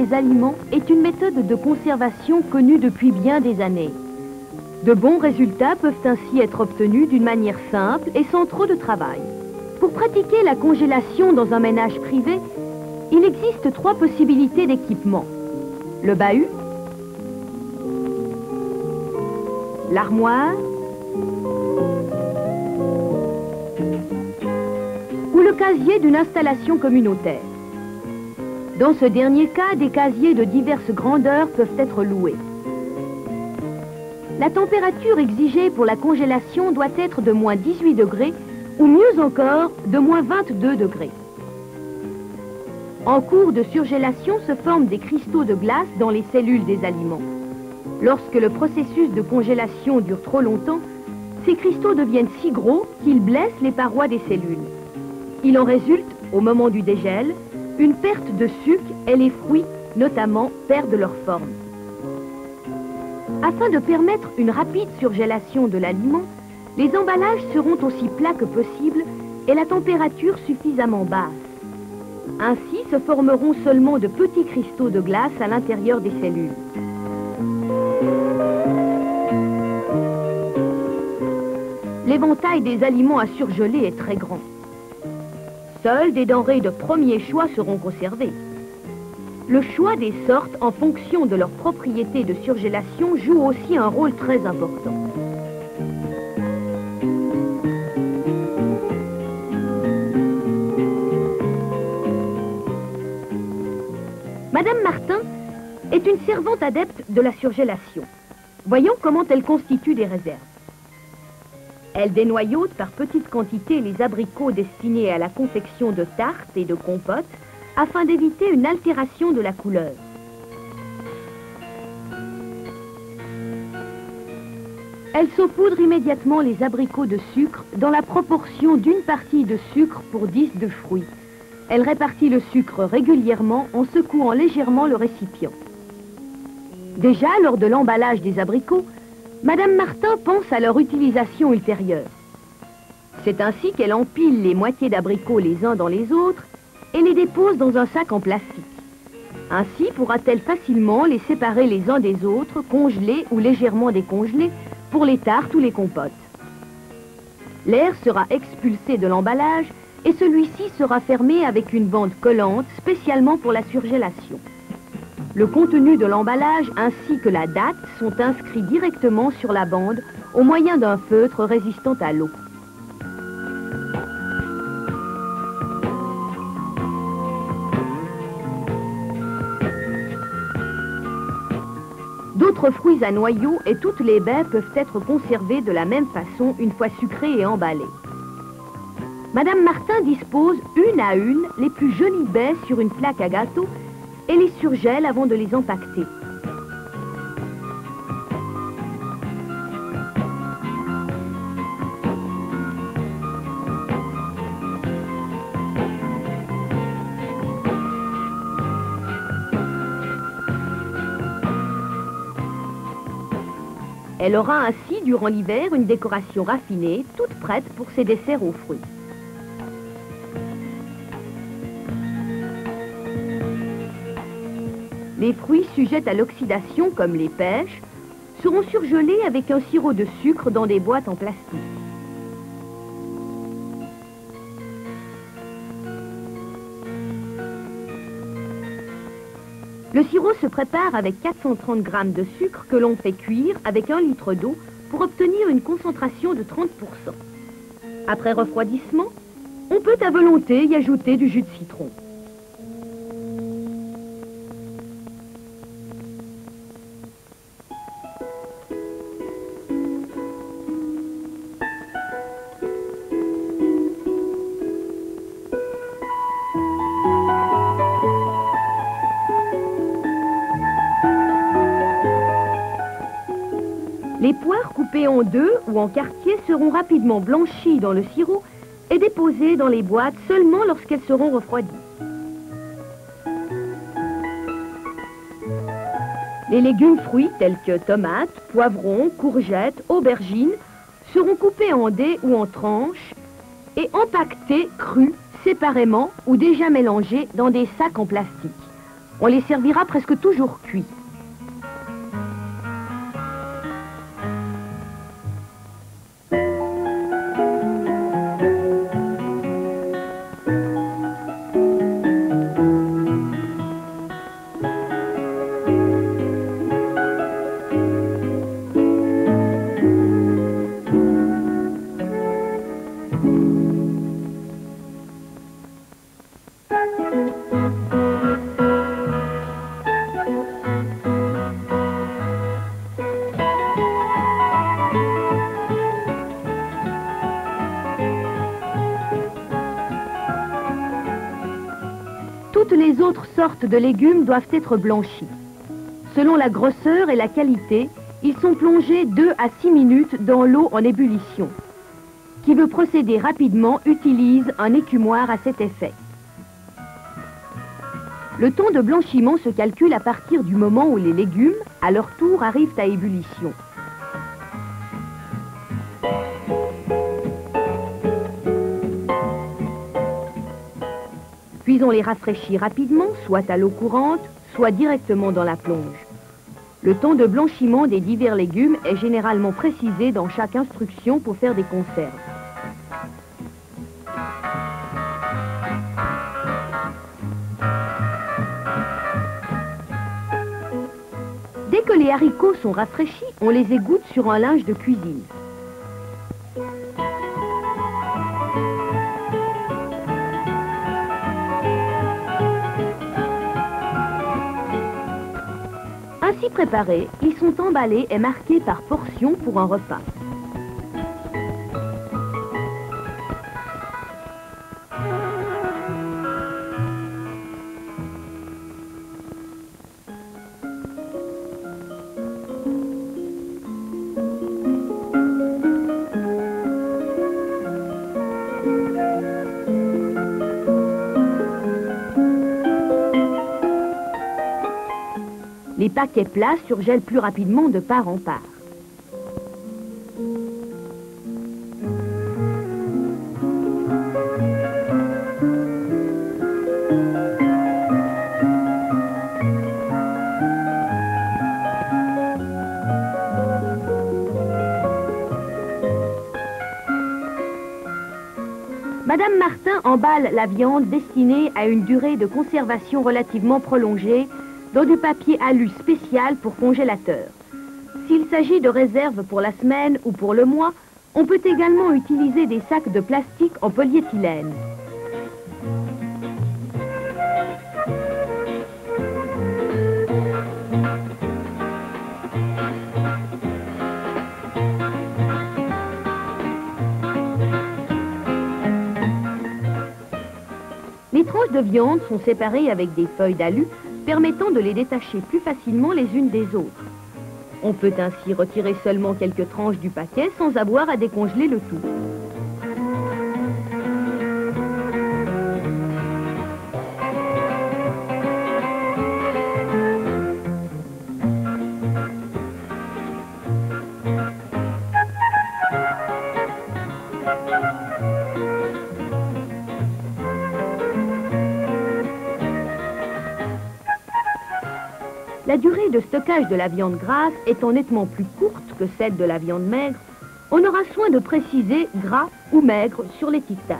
des aliments est une méthode de conservation connue depuis bien des années. De bons résultats peuvent ainsi être obtenus d'une manière simple et sans trop de travail. Pour pratiquer la congélation dans un ménage privé, il existe 3 possibilités d'équipement. Le bahut, l'armoire ou le casier d'une installation communautaire. Dans ce dernier cas, des casiers de diverses grandeurs peuvent être loués. La température exigée pour la congélation doit être de moins 18 degrés ou mieux encore de moins 22 degrés. En cours de surgélation se forment des cristaux de glace dans les cellules des aliments. Lorsque le processus de congélation dure trop longtemps, ces cristaux deviennent si gros qu'ils blessent les parois des cellules. Il en résulte, au moment du dégel, une perte de sucre et les fruits, notamment, perdent leur forme. Afin de permettre une rapide surgélation de l'aliment, les emballages seront aussi plats que possible et la température suffisamment basse. Ainsi se formeront seulement de petits cristaux de glace à l'intérieur des cellules. L'éventail des aliments à surgeler est très grand. Seules des denrées de premier choix seront conservées. Le choix des sortes en fonction de leurs propriétés de surgélation joue aussi un rôle très important. Madame Martin est une servante adepte de la surgélation. Voyons comment elle constitue des réserves. Elle dénoyaute par petites quantités les abricots destinés à la confection de tartes et de compotes afin d'éviter une altération de la couleur. Elle saupoudre immédiatement les abricots de sucre dans la proportion d'une partie de sucre pour 10 de fruits. Elle répartit le sucre régulièrement en secouant légèrement le récipient. Déjà, lors de l'emballage des abricots, Madame Martin pense à leur utilisation ultérieure. C'est ainsi qu'elle empile les moitiés d'abricots les uns dans les autres et les dépose dans un sac en plastique. Ainsi pourra-t-elle facilement les séparer les uns des autres, congelés ou légèrement décongelés, pour les tartes ou les compotes. L'air sera expulsé de l'emballage et celui-ci sera fermé avec une bande collante spécialement pour la surgélation. Le contenu de l'emballage ainsi que la date sont inscrits directement sur la bande au moyen d'un feutre résistant à l'eau. D'autres fruits à noyaux et toutes les baies peuvent être conservées de la même façon une fois sucrées et emballées. Madame Martin dispose une à une les plus jolies baies sur une plaque à gâteau et les surgèle avant de les empaqueter. Elle aura ainsi, durant l'hiver, une décoration raffinée, toute prête pour ses desserts aux fruits. Les fruits sujets à l'oxydation, comme les pêches, seront surgelés avec un sirop de sucre dans des boîtes en plastique. Le sirop se prépare avec 430 g de sucre que l'on fait cuire avec 1 litre d'eau pour obtenir une concentration de 30%. Après refroidissement, on peut à volonté y ajouter du jus de citron. Les poires coupées en deux ou en quartiers seront rapidement blanchies dans le sirop et déposées dans les boîtes seulement lorsqu'elles seront refroidies. Les légumes fruits tels que tomates, poivrons, courgettes, aubergines seront coupés en dés ou en tranches et empaquetés crus séparément ou déjà mélangés dans des sacs en plastique. On les servira presque toujours cuits. Toutes les autres sortes de légumes doivent être blanchis. Selon la grosseur et la qualité, ils sont plongés 2 à 6 minutes dans l'eau en ébullition. Qui veut procéder rapidement utilise un écumoire à cet effet. Le temps de blanchiment se calcule à partir du moment où les légumes, à leur tour, arrivent à ébullition. Puis on les rafraîchit rapidement, soit à l'eau courante, soit directement dans la plonge. Le temps de blanchiment des divers légumes est généralement précisé dans chaque instruction pour faire des conserves. Dès que les haricots sont rafraîchis, on les égoutte sur un linge de cuisine. Ainsi préparés, ils sont emballés et marqués par portions pour un repas. Les paquets plats surgèlent plus rapidement de part en part. Madame Martin emballe la viande destinée à une durée de conservation relativement prolongée dans du papier alu spécial pour congélateur. S'il s'agit de réserves pour la semaine ou pour le mois, on peut également utiliser des sacs de plastique en polyéthylène. Les tranches de viande sont séparées avec des feuilles d'alu permettant de les détacher plus facilement les unes des autres. On peut ainsi retirer seulement quelques tranches du paquet sans avoir à décongeler le tout. La durée de stockage de la viande grasse étant nettement plus courte que celle de la viande maigre, on aura soin de préciser gras ou maigre sur l'étiquetage.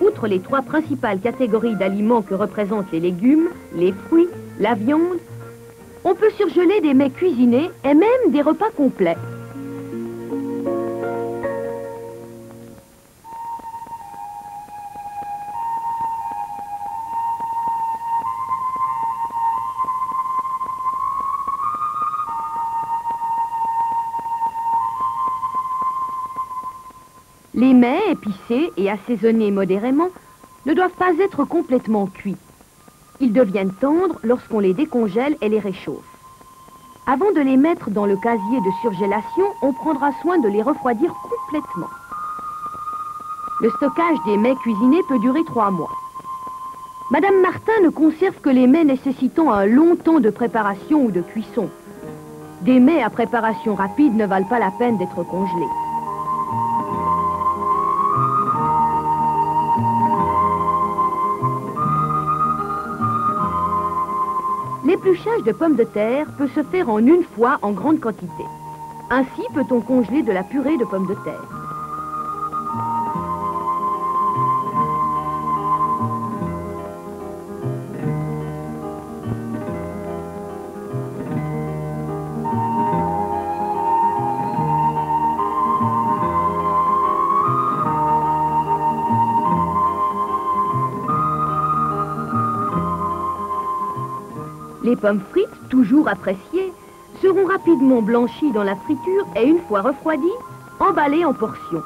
Outre les 3 principales catégories d'aliments que représentent les légumes, les fruits, la viande, on peut surgeler des mets cuisinés et même des repas complets. Les mets épicés et assaisonnés modérément ne doivent pas être complètement cuits. Ils deviennent tendres lorsqu'on les décongèle et les réchauffe. Avant de les mettre dans le casier de surgélation, on prendra soin de les refroidir complètement. Le stockage des mets cuisinés peut durer 3 mois. Madame Martin ne conserve que les mets nécessitant un long temps de préparation ou de cuisson. Des mets à préparation rapide ne valent pas la peine d'être congelés. L'épluchage de pommes de terre peut se faire en une fois en grande quantité. Ainsi peut-on congeler de la purée de pommes de terre. Les pommes frites, toujours appréciées, seront rapidement blanchies dans la friture et une fois refroidies, emballées en portions.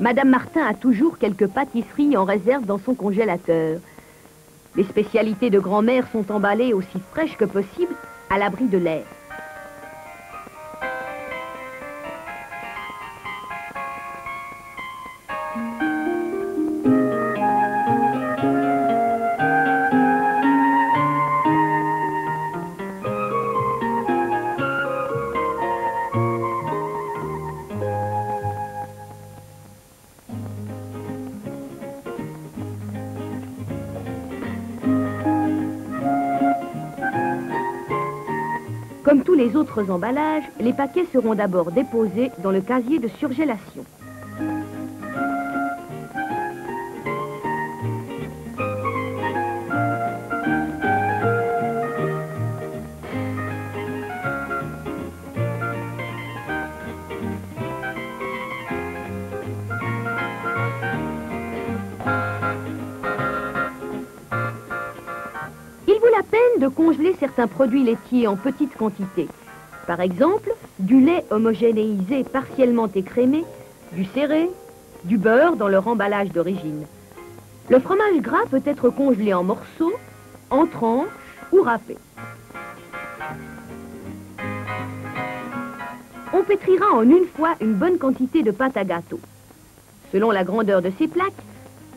Madame Martin a toujours quelques pâtisseries en réserve dans son congélateur. Les spécialités de grand-mère sont emballées aussi fraîches que possible, à l'abri de l'air. Comme tous les autres emballages, les paquets seront d'abord déposés dans le casier de surgélation. Il vaut la peine de congeler certains produits laitiers en petite quantité. Par exemple, du lait homogénéisé partiellement écrémé, du serré, du beurre dans leur emballage d'origine. Le fromage gras peut être congelé en morceaux, en tranches ou râpé. On pétrira en une fois une bonne quantité de pâte à gâteau. Selon la grandeur de ces plaques,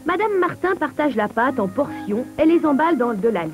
Madame Martin partage la pâte en portions et les emballe dans de l'alu.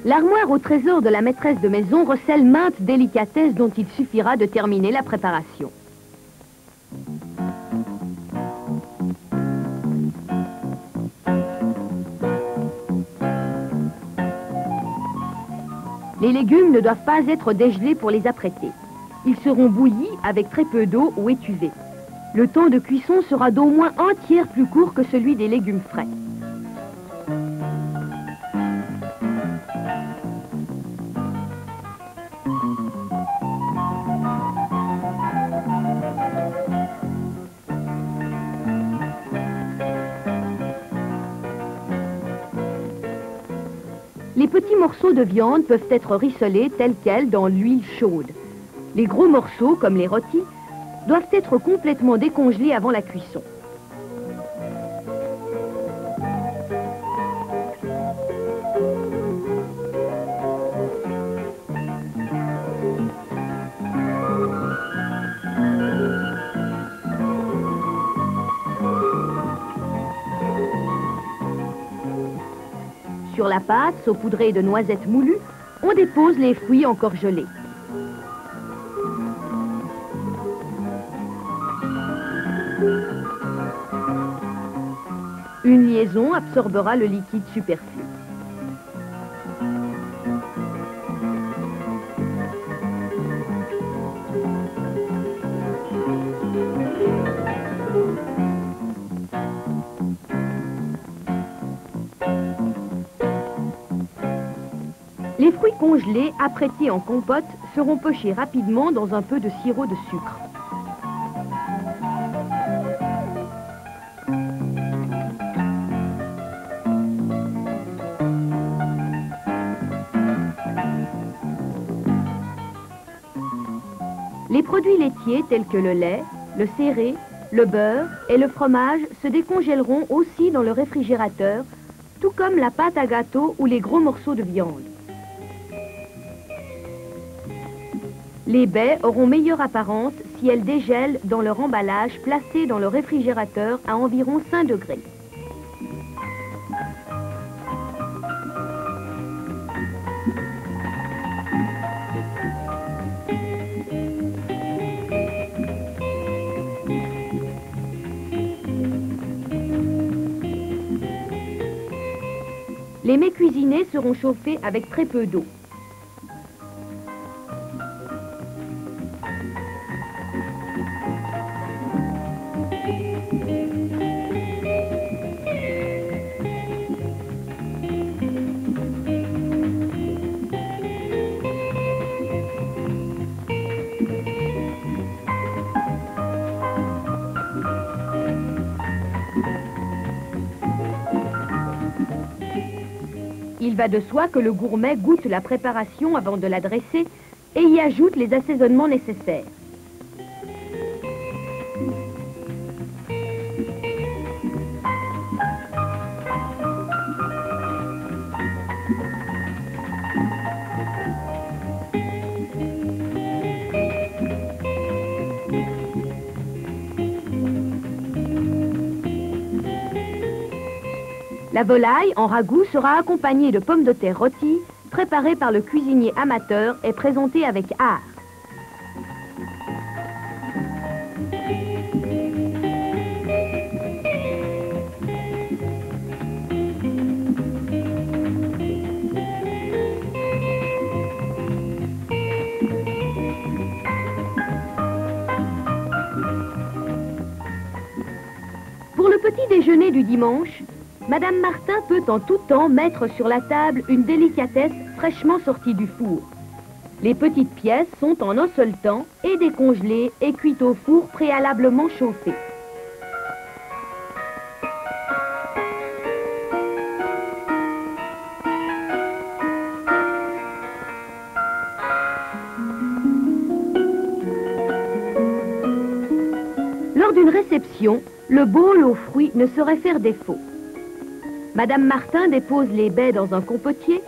L'armoire au trésor de la maîtresse de maison recèle maintes délicatesses dont il suffira de terminer la préparation. Les légumes ne doivent pas être dégelés pour les apprêter. Ils seront bouillis avec très peu d'eau ou étuvés. Le temps de cuisson sera d'au moins un tiers plus court que celui des légumes frais. Les petits morceaux de viande peuvent être rissolés tels quels dans l'huile chaude. Les gros morceaux, comme les rôtis, doivent être complètement décongelés avant la cuisson. Sur la pâte, saupoudrée de noisettes moulues, on dépose les fruits encore gelés. Une liaison absorbera le liquide superflu. Les fruits congelés, apprêtés en compote, seront pochés rapidement dans un peu de sirop de sucre. Les produits laitiers tels que le lait, le serré, le beurre et le fromage se décongèleront aussi dans le réfrigérateur, tout comme la pâte à gâteau ou les gros morceaux de viande. Les baies auront meilleure apparence si elles dégèlent dans leur emballage placé dans le réfrigérateur à environ 5 degrés. Les mets cuisinés seront chauffés avec très peu d'eau. Il va de soi que le gourmet goûte la préparation avant de la dresser et y ajoute les assaisonnements nécessaires. La volaille en ragoût sera accompagnée de pommes de terre rôties, préparées par le cuisinier amateur et présentées avec art. Pour le petit déjeuner du dimanche, Madame Martin peut en tout temps mettre sur la table une délicatesse fraîchement sortie du four. Les petites pièces sont en un seul temps et décongelées et cuites au four préalablement chauffé. Lors d'une réception, le bol aux fruits ne saurait faire défaut. Madame Martin dépose les baies dans un compotier.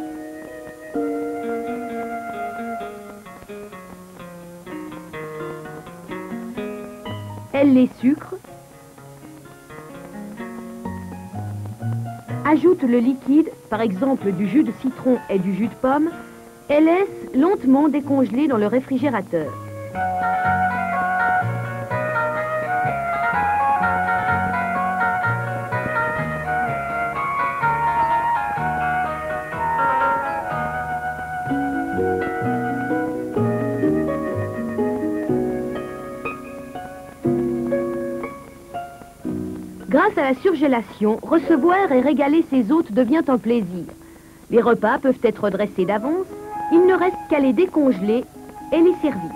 Elle les sucre. Ajoute le liquide, par exemple du jus de citron et du jus de pomme, et laisse lentement décongeler dans le réfrigérateur. Grâce à la surgélation, recevoir et régaler ses hôtes devient un plaisir. Les repas peuvent être dressés d'avance, il ne reste qu'à les décongeler et les servir.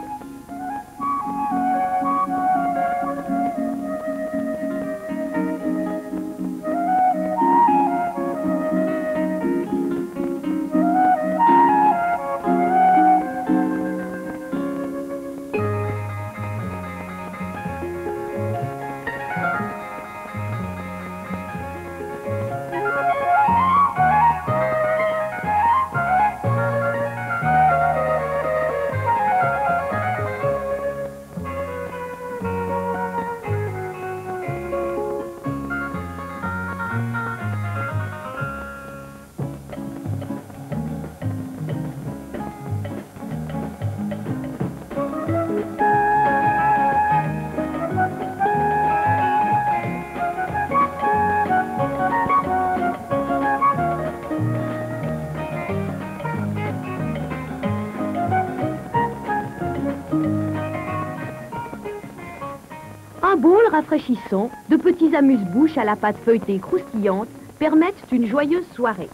Un bol rafraîchissant, de petits amuse-bouches à la pâte feuilletée croustillante permettent une joyeuse soirée.